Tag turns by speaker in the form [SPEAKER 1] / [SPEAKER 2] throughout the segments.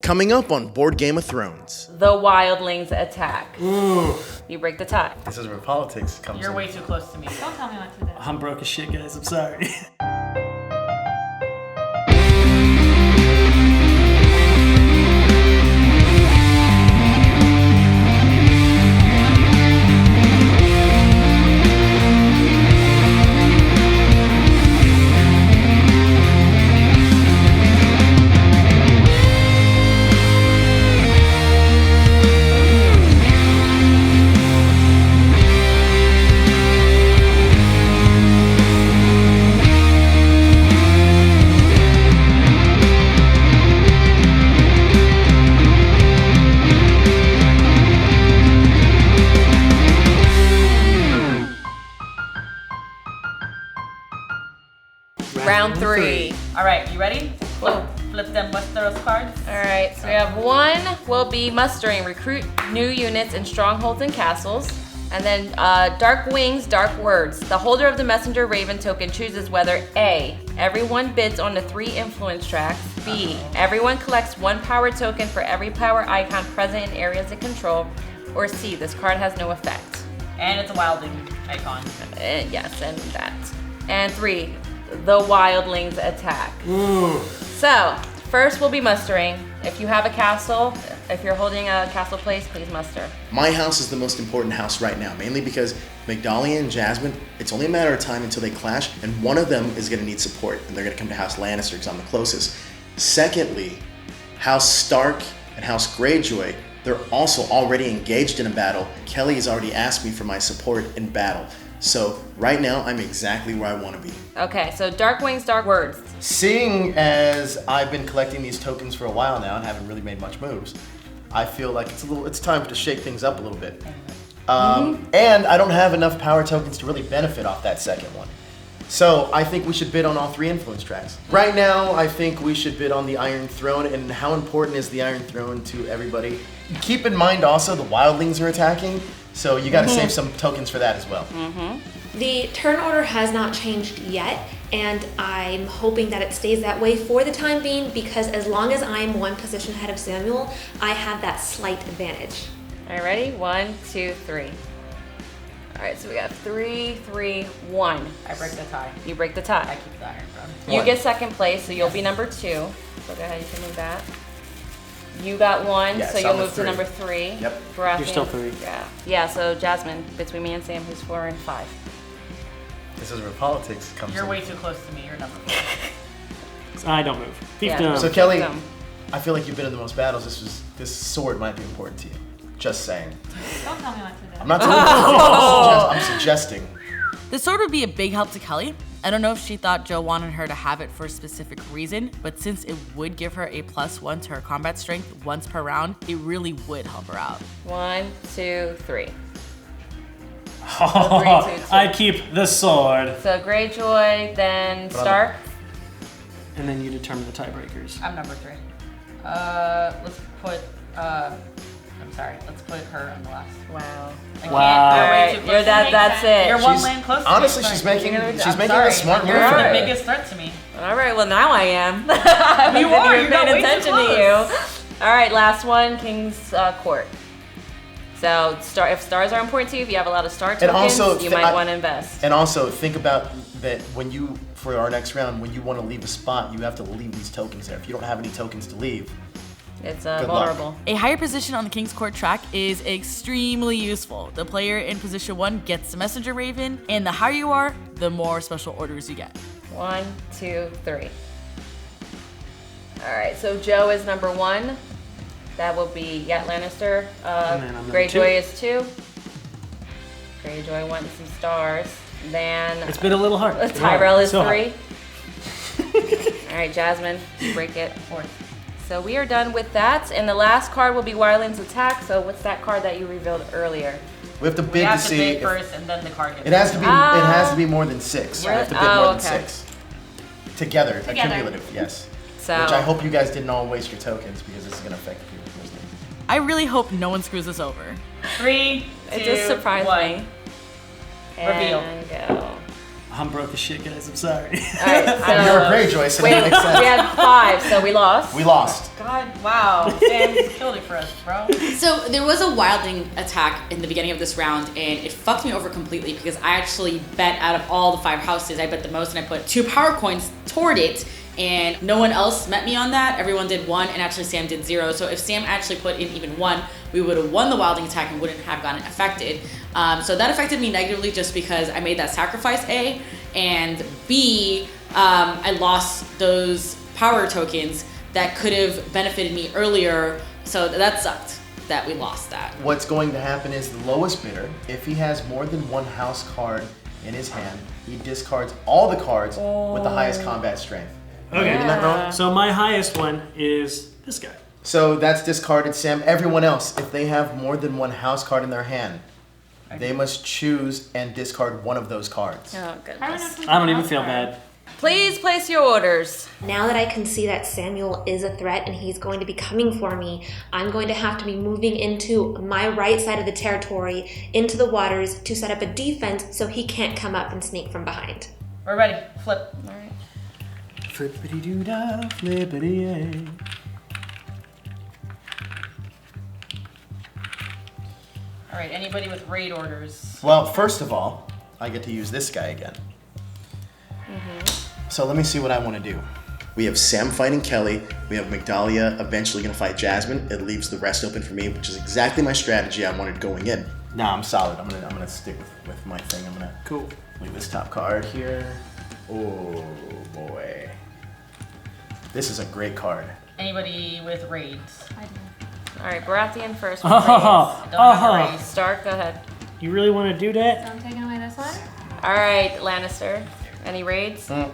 [SPEAKER 1] Coming up on Board Game of Thrones.
[SPEAKER 2] The wildlings attack.
[SPEAKER 3] Ooh.
[SPEAKER 2] You break the tie.
[SPEAKER 3] This is where politics comes in.
[SPEAKER 4] You're way too close to me. Don't tell me what to do.
[SPEAKER 5] I'm broke as shit, guys. I'm sorry.
[SPEAKER 2] Round three.
[SPEAKER 4] All right, you ready? Flip them Westeros cards.
[SPEAKER 2] All right, so we have one will be mustering, recruit new units in strongholds and castles. And then dark wings, dark words. The holder of the messenger raven token chooses whether A, everyone bids on the 3 influence tracks. B, everyone collects 1 power token for every power icon present in areas it control. Or C, this card has no effect.
[SPEAKER 4] And it's a wildling icon.
[SPEAKER 2] Yes, and that. And 3, the wildlings attack.
[SPEAKER 5] Ooh.
[SPEAKER 2] So, first we'll be mustering. If you have a castle, if you're holding a castle place, please muster.
[SPEAKER 1] My house is the most important house right now, mainly because Migdalia and Jasmine, it's only a matter of time until they clash, and one of them is going to need support, and they're going to come to House Lannister because I'm the closest. Secondly, House Stark and House Greyjoy, they're also already engaged in a battle. Kelly has already asked me for my support in battle. So right now, I'm exactly where I want to be.
[SPEAKER 2] Okay, so dark wings, dark words.
[SPEAKER 3] Seeing as I've been collecting these tokens for a while now and haven't really made much moves, I feel like it's time to shake things up a little bit. And I don't have enough power tokens to really benefit off that second one. So I think we should bid on all 3 influence tracks. Right now, I think we should bid on the Iron Throne. And how important is the Iron Throne to everybody? Keep in mind also the wildlings are attacking, so you got to save some tokens for that as well.
[SPEAKER 6] The turn order has not changed yet, and I'm hoping that it stays that way for the time being, because as long as I'm 1 position ahead of Samuel, I have that slight advantage.
[SPEAKER 2] All right, ready? 1, 2, 3. All right, so we got 3, 3, 1.
[SPEAKER 4] I break the tie.
[SPEAKER 2] You break the
[SPEAKER 4] I
[SPEAKER 2] tie.
[SPEAKER 4] keep the Iron Throne.
[SPEAKER 2] You get second place, so you'll be number 2. So go ahead, you can move that. You got 1,
[SPEAKER 3] Yes,
[SPEAKER 2] so you'll
[SPEAKER 3] I'm the
[SPEAKER 2] move to
[SPEAKER 3] 3.
[SPEAKER 2] number 3.
[SPEAKER 3] Yep.
[SPEAKER 2] Baratheon,
[SPEAKER 5] You're still 3.
[SPEAKER 2] Yeah. Yeah, so Jasmine, between me and Sam, who's 4 and 5.
[SPEAKER 3] This is where politics comes
[SPEAKER 4] You're
[SPEAKER 3] in.
[SPEAKER 4] way too close to me. You're number 4.
[SPEAKER 5] I don't move.
[SPEAKER 2] Yeah.
[SPEAKER 5] Fiefdom.
[SPEAKER 3] So Kelly,
[SPEAKER 2] Fiefdom.
[SPEAKER 3] I feel like you've been in the most battles. This sword might be important to you. Just saying.
[SPEAKER 4] Don't tell me what to do.
[SPEAKER 3] I'm not telling you. I'm suggesting.
[SPEAKER 7] The sword would be a big help to Kelly. I don't know if she thought Joe wanted her to have it for a specific reason, but since it would give her a +1 to her combat strength once per round, it really would help her out.
[SPEAKER 2] 1, 2, 3.
[SPEAKER 5] Oh,
[SPEAKER 2] 3, 2, 2.
[SPEAKER 5] I keep the sword.
[SPEAKER 2] So Greyjoy, then Stark.
[SPEAKER 5] And then you determine the tiebreakers.
[SPEAKER 4] I'm number 3. Let's put. I'm sorry. Let's put her on the last.
[SPEAKER 2] Wow.
[SPEAKER 4] I can't.
[SPEAKER 5] Wow.
[SPEAKER 4] You're way
[SPEAKER 2] Alright,
[SPEAKER 4] too close
[SPEAKER 2] you're
[SPEAKER 4] to
[SPEAKER 2] that-
[SPEAKER 4] me.
[SPEAKER 2] that's it.
[SPEAKER 4] You're 1
[SPEAKER 3] She's-
[SPEAKER 4] lane close to
[SPEAKER 3] Honestly,
[SPEAKER 4] me.
[SPEAKER 3] she's
[SPEAKER 4] Sorry.
[SPEAKER 3] making
[SPEAKER 4] I'm
[SPEAKER 3] a
[SPEAKER 4] sorry.
[SPEAKER 3] smart move.
[SPEAKER 4] You're
[SPEAKER 2] Alright.
[SPEAKER 4] the biggest threat to me.
[SPEAKER 2] All right, well now I am.
[SPEAKER 4] You
[SPEAKER 2] I
[SPEAKER 4] are,
[SPEAKER 2] didn't
[SPEAKER 4] you got
[SPEAKER 2] pay
[SPEAKER 4] way too
[SPEAKER 2] attention to you. All right, last one, King's Court. So if stars are important to you, if you have a lot of star tokens,
[SPEAKER 3] also,
[SPEAKER 2] you might want to invest.
[SPEAKER 3] And also think about that when you, for our next round, when you want to leave a spot, you have to leave these tokens there. If you don't have any tokens to leave,
[SPEAKER 2] It's
[SPEAKER 3] luck.
[SPEAKER 2] vulnerable.
[SPEAKER 7] A higher position on the King's Court track is extremely useful. The player in position 1 gets the Messenger Raven, and the higher you are, the more special orders you get.
[SPEAKER 2] 1, 2, 3. All right, so Joe is number 1. That will be Yat Lannister.
[SPEAKER 5] And then I'm number
[SPEAKER 2] Greyjoy is 2. Greyjoy wants some stars. Then
[SPEAKER 5] It's been a little hard.
[SPEAKER 2] Tyrell is
[SPEAKER 5] So
[SPEAKER 2] 3. All right, Jasmine, break it.
[SPEAKER 4] 4.
[SPEAKER 2] So we are done with that, and the last card will be Wildlings Attack. So what's that card that you revealed earlier?
[SPEAKER 3] we have to
[SPEAKER 4] We
[SPEAKER 3] bid
[SPEAKER 4] have
[SPEAKER 3] to
[SPEAKER 4] to
[SPEAKER 3] see.
[SPEAKER 4] bid
[SPEAKER 3] If,
[SPEAKER 4] first, and then the card gets.
[SPEAKER 3] it has to be.
[SPEAKER 2] Ah.
[SPEAKER 3] It has to be more than 6. We have to bid
[SPEAKER 2] Oh,
[SPEAKER 3] more than
[SPEAKER 2] okay.
[SPEAKER 3] 6. Together,
[SPEAKER 4] Together.
[SPEAKER 3] cumulative, yes.
[SPEAKER 2] So
[SPEAKER 3] Which I hope you guys didn't all waste your tokens because this is going to affect people.
[SPEAKER 7] I really hope no one screws us over.
[SPEAKER 4] 3, 2,
[SPEAKER 2] it just surprised
[SPEAKER 4] 1.
[SPEAKER 2] me.
[SPEAKER 4] Reveal.
[SPEAKER 2] And go.
[SPEAKER 5] I'm broke as shit, guys. I'm sorry.
[SPEAKER 2] All right, so
[SPEAKER 3] You're a Greyjoy, so
[SPEAKER 2] wait,
[SPEAKER 3] that makes sense.
[SPEAKER 2] we had 5, so we lost.
[SPEAKER 3] We lost.
[SPEAKER 4] God, wow. Sam just killed it for us, bro.
[SPEAKER 7] So there was a wildling attack in the beginning of this round, and it fucked me over completely because I actually bet out of all the 5 houses, I bet the most, and I put 2 power coins toward it, and no one else met me on that. Everyone did 1, and actually Sam did 0. So if Sam actually put in even 1, we would have won the wildling attack and wouldn't have gotten affected. So that affected me negatively just because I made that sacrifice, A, and B, I lost those power tokens that could have benefited me earlier, so that sucked that we lost that.
[SPEAKER 3] What's going to happen is the lowest bidder, if he has more than 1 house card in his hand, he discards all the cards with the highest combat strength. Am I
[SPEAKER 5] Okay.
[SPEAKER 3] reading that wrong?
[SPEAKER 5] So my highest one is this guy.
[SPEAKER 3] So that's discarded, Sam. Everyone else, if they have more than 1 house card in their hand, they must choose and discard one of those cards.
[SPEAKER 2] Oh, goodness.
[SPEAKER 5] I don't even feel bad.
[SPEAKER 2] Please place your orders.
[SPEAKER 6] Now that I can see that Samuel is a threat and he's going to be coming for me, I'm going to have to be moving into my right side of the territory, into the waters, to set up a defense so he can't come up and sneak from behind.
[SPEAKER 4] We're ready. Flip.
[SPEAKER 2] All right.
[SPEAKER 5] Flippity doo dah, flippity yay.
[SPEAKER 4] All right, anybody with raid orders?
[SPEAKER 3] Well, first of all, I get to use this guy again. So let me see what I want to do.
[SPEAKER 1] We have Sam fighting Kelly. We have Migdalia eventually going to fight Jasmine. It leaves the rest open for me, which is exactly my strategy I wanted going in.
[SPEAKER 3] Nah, I'm solid. I'm gonna stick with my thing. I'm gonna
[SPEAKER 5] Cool.
[SPEAKER 3] leave this top card here. Oh boy, this is a great card.
[SPEAKER 4] Anybody with raids?
[SPEAKER 2] All right, Baratheon first. with
[SPEAKER 4] Don't have a raid.
[SPEAKER 2] Stark, go ahead.
[SPEAKER 5] You really want to do that?
[SPEAKER 6] I'm taking away this one.
[SPEAKER 2] All right, Lannister. Any raids?
[SPEAKER 3] No,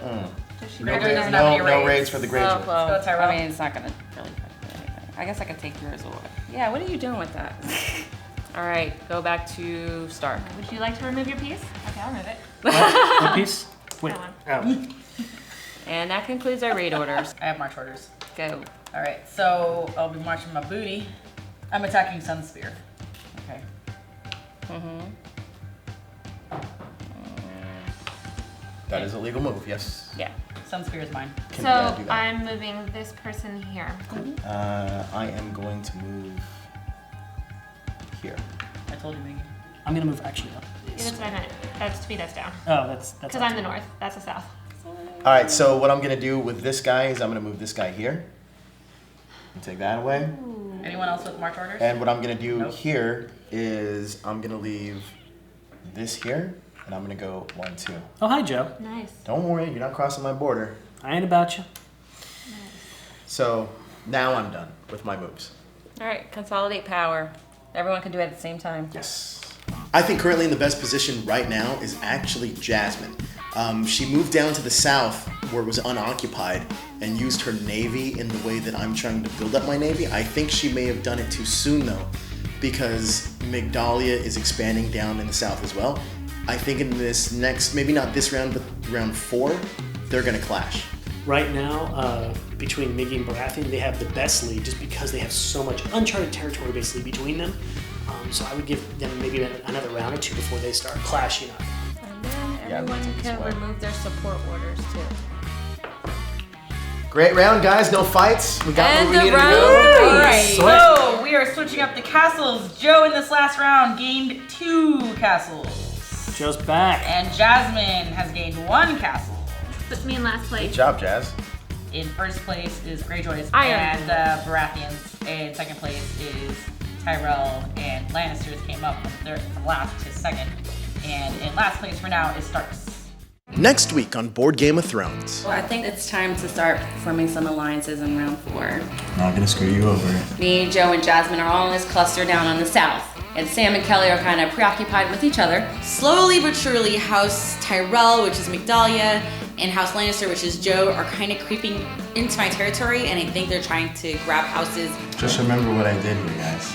[SPEAKER 4] Greyjoy
[SPEAKER 3] raids,
[SPEAKER 4] doesn't have any
[SPEAKER 3] no raids for the Greyjoy.
[SPEAKER 2] Oh, well,
[SPEAKER 4] Let's go, Tyrell.
[SPEAKER 2] I mean, it's not gonna really affect anything. I guess I could take yours away. Yeah, what are you doing with that? All right, go back to Stark.
[SPEAKER 6] Would you like to remove your piece? Okay, I'll remove it.
[SPEAKER 5] What piece? Wait.
[SPEAKER 6] That
[SPEAKER 5] Oh.
[SPEAKER 2] And that concludes our raid orders.
[SPEAKER 4] I have march orders.
[SPEAKER 2] Go.
[SPEAKER 4] All right, so I'll be marching my booty. I'm attacking Sunspear. Okay.
[SPEAKER 3] That is a legal move. Yes.
[SPEAKER 2] Yeah.
[SPEAKER 4] Sunspear is mine.
[SPEAKER 3] Can
[SPEAKER 8] So
[SPEAKER 3] do that.
[SPEAKER 8] I'm moving this person here.
[SPEAKER 3] I am going to move here.
[SPEAKER 4] I told you, Megan.
[SPEAKER 5] I'm gonna move actually up.
[SPEAKER 8] Yeah, that's what I meant. That's to me, that's down.
[SPEAKER 5] Oh, that's.
[SPEAKER 8] Because I'm the north, that's the south.
[SPEAKER 3] All right. So what I'm gonna do with this guy is I'm gonna move this guy here. And take that away.
[SPEAKER 4] Anyone else with march orders?
[SPEAKER 3] And what I'm gonna do
[SPEAKER 4] Nope.
[SPEAKER 3] here is I'm gonna leave this here, and I'm gonna go 1, 2.
[SPEAKER 5] Oh, hi, Joe.
[SPEAKER 8] Nice.
[SPEAKER 3] Don't worry, you're not crossing my border.
[SPEAKER 5] I ain't about you.
[SPEAKER 3] So now I'm done with my moves.
[SPEAKER 2] All right, consolidate power. Everyone can do it at the same time.
[SPEAKER 3] Yes.
[SPEAKER 1] I think currently in the best position right now is actually Jasmine. She moved down to the south where it was unoccupied and used her navy in the way that I'm trying to build up my navy. I think she may have done it too soon though, because Migdalia is expanding down in the south as well. I think in this next, maybe not this round, but round 4, they're gonna clash.
[SPEAKER 5] Right now, between Miggy and Baratheon, they have the best lead just because they have so much uncharted territory basically between them. So I would give them maybe another round or 2 before they start clashing up.
[SPEAKER 2] And then
[SPEAKER 3] Yeah,
[SPEAKER 2] everyone
[SPEAKER 3] take this
[SPEAKER 2] can
[SPEAKER 3] away.
[SPEAKER 2] remove their support orders too.
[SPEAKER 3] Great round, guys. No fights. We got
[SPEAKER 2] And
[SPEAKER 3] where we
[SPEAKER 2] the
[SPEAKER 3] needed to
[SPEAKER 2] round
[SPEAKER 3] go.
[SPEAKER 4] All right,
[SPEAKER 5] Sweet.
[SPEAKER 4] so we are switching up the castles. Joe in this last round gained 2 castles.
[SPEAKER 5] Joe's back.
[SPEAKER 4] And Jasmine has gained 1 castle.
[SPEAKER 8] Puts me in last
[SPEAKER 3] Good
[SPEAKER 8] place.
[SPEAKER 3] job, Jazz.
[SPEAKER 4] In first place is Greyjoy's
[SPEAKER 2] Iron.
[SPEAKER 4] and Baratheon's. In second place is Tyrell and Lannisters came up from last to second. And in last place for now is Starks.
[SPEAKER 1] Next week on Board Game of Thrones.
[SPEAKER 7] Well, I think it's time to start forming some alliances in round 4.
[SPEAKER 3] Not gonna screw you over.
[SPEAKER 7] Me, Joe, and Jasmine are all in this cluster down on the south. And Sam and Kelly are kind of preoccupied with each other. Slowly but surely, House Tyrell, which is Migdalia, and House Lannister, which is Joe, are kind of creeping into my territory, and I think they're trying to grab houses.
[SPEAKER 3] Just remember what I did here, guys.